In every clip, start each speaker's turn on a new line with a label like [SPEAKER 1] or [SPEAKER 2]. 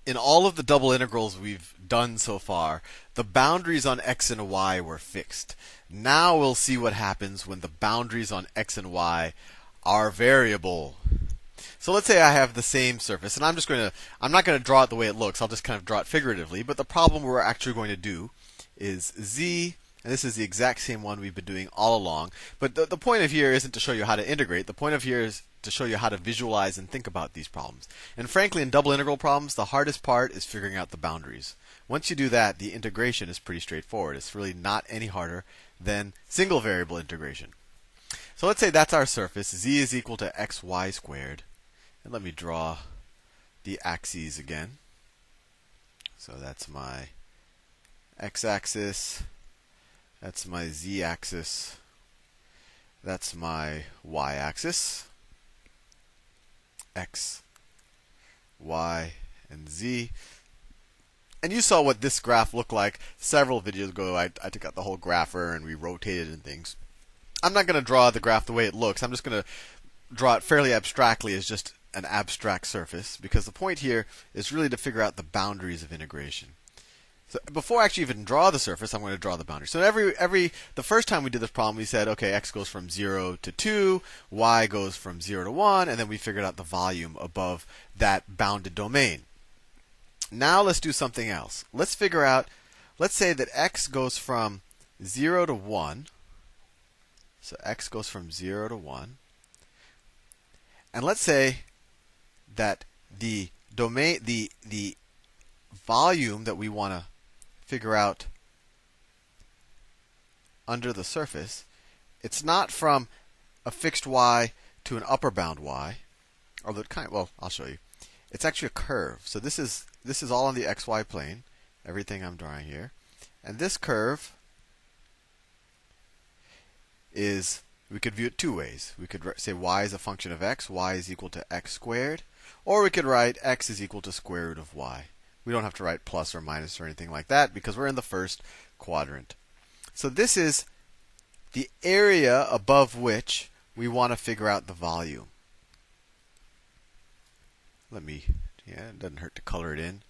[SPEAKER 1] in all of the double integrals we've done so far, the boundaries on x and y were fixed. Now we'll see what happens when the boundaries on x and y are variable. So let's say I have the same surface, and I'm not going to draw it the way it looks. I'll just kind of draw it figuratively. But the problem we're actually going to do is z, and this is the exact same one we've been doing all along. But the point of here isn't to show you how to integrate. The point of here is to show you how to visualize and think about these problems. And frankly, in double integral problems, the hardest part is figuring out the boundaries. Once you do that, the integration is pretty straightforward. It's really not any harder than single variable integration. So let's say that's our surface. Z is equal to xy squared. And let me draw the axes again. So that's my x-axis. That's my z-axis. That's my y-axis. X, y, and z. And you saw what this graph looked like several videos ago. I took out the whole grapher and we rotated and things. I'm not going to draw the graph the way it looks. I'm just going to draw it fairly abstractly as just an abstract surface, because the point here is really to figure out the boundaries of integration. So before I actually even draw the surface, I'm going to draw the boundary. So the first time we did this problem, we said, okay, x goes from 0 to 2, y goes from 0 to 1, and then we figured out the volume above that bounded domain. Now let's do something else. Let's say that x goes from 0 to 1. So x goes from 0 to 1. And let's say that the domain, the volume that we want to figure out under the surface, it's not from a fixed y to an upper bound y, although well, I'll show you. It's actually a curve. So this is all on the xy plane, everything I'm drawing here. And this curve is, we could view it two ways. We could say y is a function of x, y is equal to x squared, or we could write x is equal to square root of y. We don't have to write plus or minus or anything like that because we're in the first quadrant. So this is the area above which we want to figure out the volume. It doesn't hurt to color it in,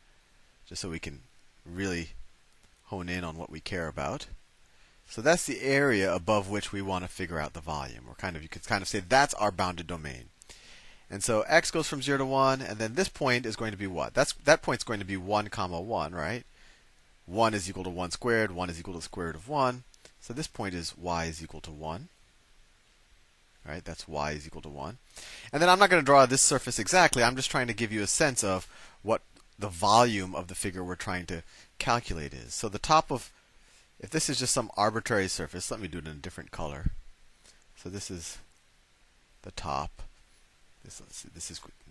[SPEAKER 1] just so we can really hone in on what we care about. So that's the area above which we want to figure out the volume. You could kind of say that's our bounded domain. And so x goes from 0 to 1, and then this point is going to be what? That point's going to be 1 comma 1, right? 1 is equal to 1 squared, 1 is equal to the square root of 1. So this point is y is equal to 1. Right? That's y is equal to 1. And then I'm not going to draw this surface exactly. I'm just trying to give you a sense of what the volume of the figure we're trying to calculate is. So the top of, if this is just some arbitrary surface, let me do it in a different color. So this is the top.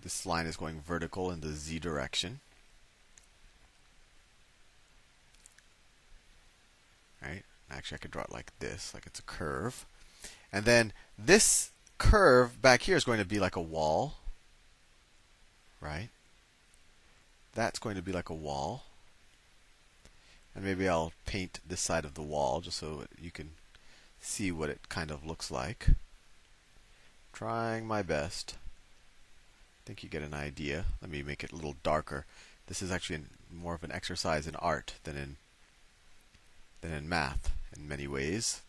[SPEAKER 1] This line is going vertical in the z direction. Right? Actually, I could draw it like this, like it's a curve. And then this curve back here is going to be like a wall. Right? That's going to be like a wall. And maybe I'll paint this side of the wall just so you can see what it kind of looks like. Trying my best. I think you get an idea. Let me make it a little darker. This is actually more of an exercise in art than in math in many ways.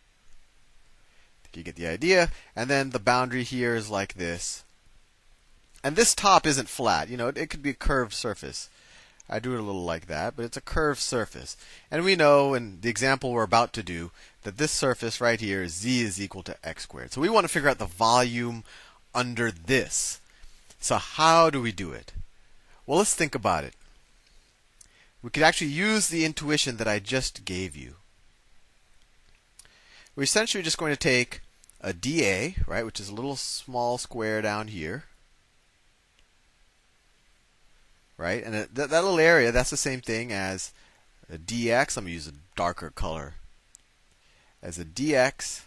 [SPEAKER 1] I think you get the idea. And then the boundary here is like this. And this top isn't flat. It could be a curved surface. I do it a little like that, but it's a curved surface. And we know in the example we're about to do that this surface right here, z is equal to x squared. So we want to figure out the volume under this. So how do we do it? Well, let's think about it. We could actually use the intuition that I just gave you. We're essentially just going to take a dA, right, which is a little small square down here. Right? And that little area, that's the same thing as a dx. Let me use a darker color. As a dx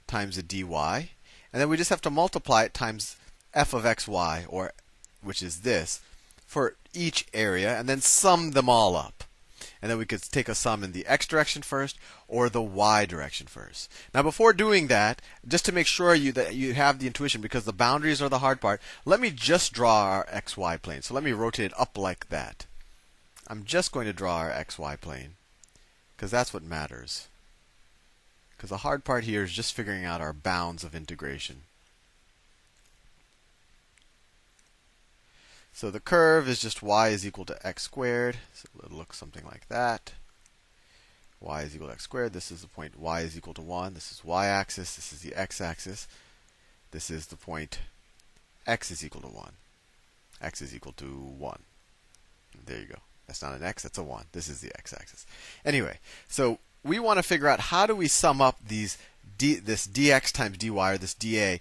[SPEAKER 1] times a dy. And then we just have to multiply it times f of xy, which is this, for each area, and then sum them all up. and then we could take a sum in the x direction first or the y direction first. Now before doing that, just to make sure that you have the intuition, because the boundaries are the hard part, let me just draw our xy plane. So let me rotate it up like that. I'm just going to draw our xy plane, because that's what matters. Because the hard part here is just figuring out our bounds of integration. So the curve is just y is equal to x squared. So it'll look something like that. Y is equal to x squared. This is the point y is equal to 1. This is y-axis. This is the x-axis. This is the point x is equal to 1. X is equal to 1. There you go. That's not an x, that's a 1. This is the x-axis. Anyway, so we want to figure out how do we sum up this dx times dy, or this dA,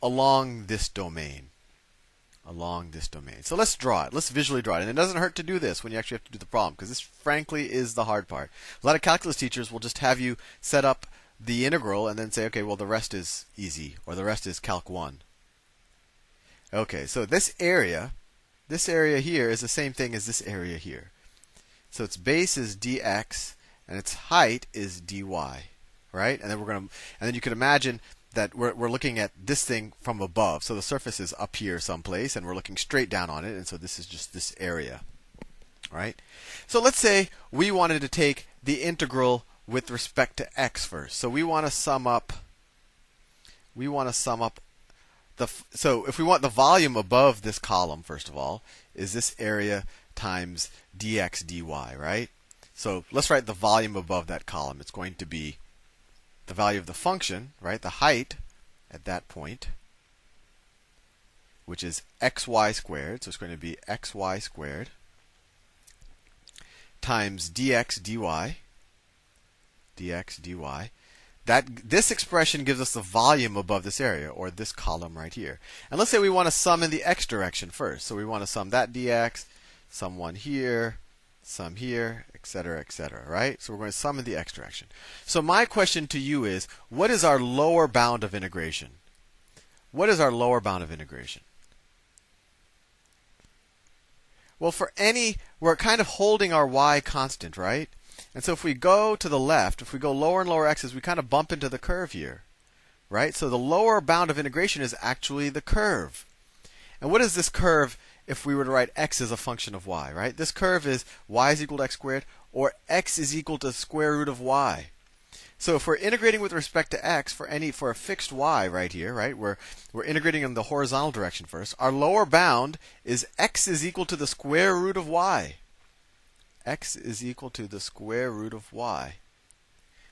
[SPEAKER 1] along this domain. So let's draw it. Let's visually draw it. And it doesn't hurt to do this when you actually have to do the problem, because this, frankly, is the hard part. A lot of calculus teachers will just have you set up the integral and then say, okay, well, the rest is easy, or the rest is Calc 1. Okay, so this area here is the same thing as this area here. So its base is dx, and its height is dy, right? And then you can imagine that we're looking at this thing from above. So the surface is up here someplace, and we're looking straight down on it, and so this is just this area, right? So let's say we wanted to take the integral with respect to x first. So we want to sum up. So if we want the volume above this column, first of all, is this area times dx dy, right? So let's write the volume above that column. It's going to be the value of the function, right? The height at that point, which is xy squared. So it's going to be xy squared times dx dy. This expression gives us the volume above this area, or this column right here. And let's say we want to sum in the x direction first. So we want to sum that dx, sum 1 here, sum here, etc., right? So we're going to sum in the x direction. So my question to you is, what is our lower bound of integration? What is our lower bound of integration? Well, we're kind of holding our y constant, right? And so if we go to the left, if we go lower and lower x's, we kind of bump into the curve here, right? So the lower bound of integration is actually the curve. And what is this curve if we were to write x as a function of y, right? This curve is y is equal to x squared, or x is equal to the square root of y. So if we're integrating with respect to x for a fixed y right here, right? We're integrating in the horizontal direction first. Our lower bound is x is equal to the square root of y. X is equal to the square root of y.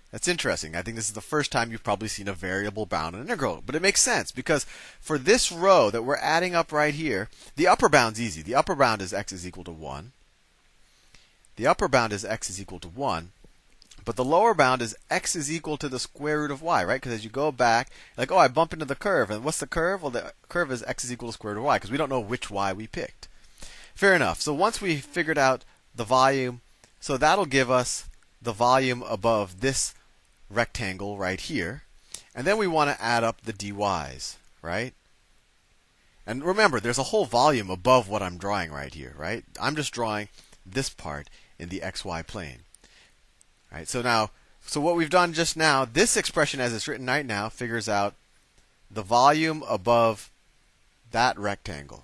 [SPEAKER 1] That's interesting. I think this is the first time you've probably seen a variable bound integral. But it makes sense, because for this row that we're adding up right here, the upper bound's easy. The upper bound is x is equal to 1. The upper bound is x is equal to 1. But the lower bound is x is equal to the square root of y, right? Because as you go back, like, oh, I bump into the curve. And what's the curve? Well, the curve is x is equal to the square root of y, because we don't know which y we picked. Fair enough. So once we figured out the volume, so that'll give us the volume above this rectangle right here. And then we want to add up the dy's, right? And remember, there's a whole volume above what I'm drawing right here, right? I'm just drawing this part in the xy plane. Right? So what we've done just now, this expression as it's written right now figures out the volume above that rectangle.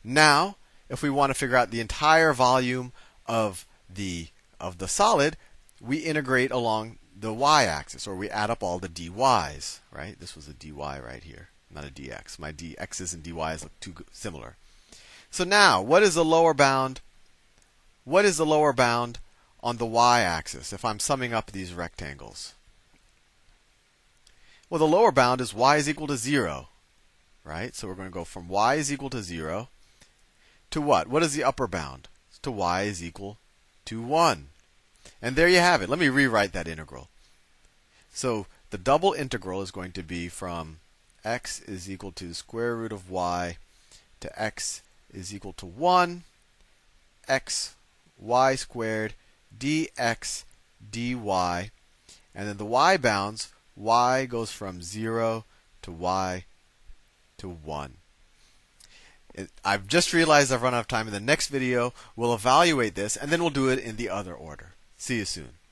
[SPEAKER 1] Now, if we want to figure out the entire volume of the solid, we integrate along the y-axis, or we add up all the dy's, right? This was a dy right here, not a dx. My dx's and dy's look too similar. So now, what is the lower bound? What is the lower bound on the y-axis if I'm summing up these rectangles? Well, the lower bound is y is equal to 0, right? So we're going to go from y is equal to 0 to what? What is the upper bound? It's to y is equal to 1. And there you have it. Let me rewrite that integral. So the double integral is going to be from x is equal to the square root of y to x is equal to 1, x y squared dx dy, and then the y bounds, y goes from 0 to y to 1. I've just realized I've run out of time. In the next video, we'll evaluate this, and then we'll do it in the other order. See you soon.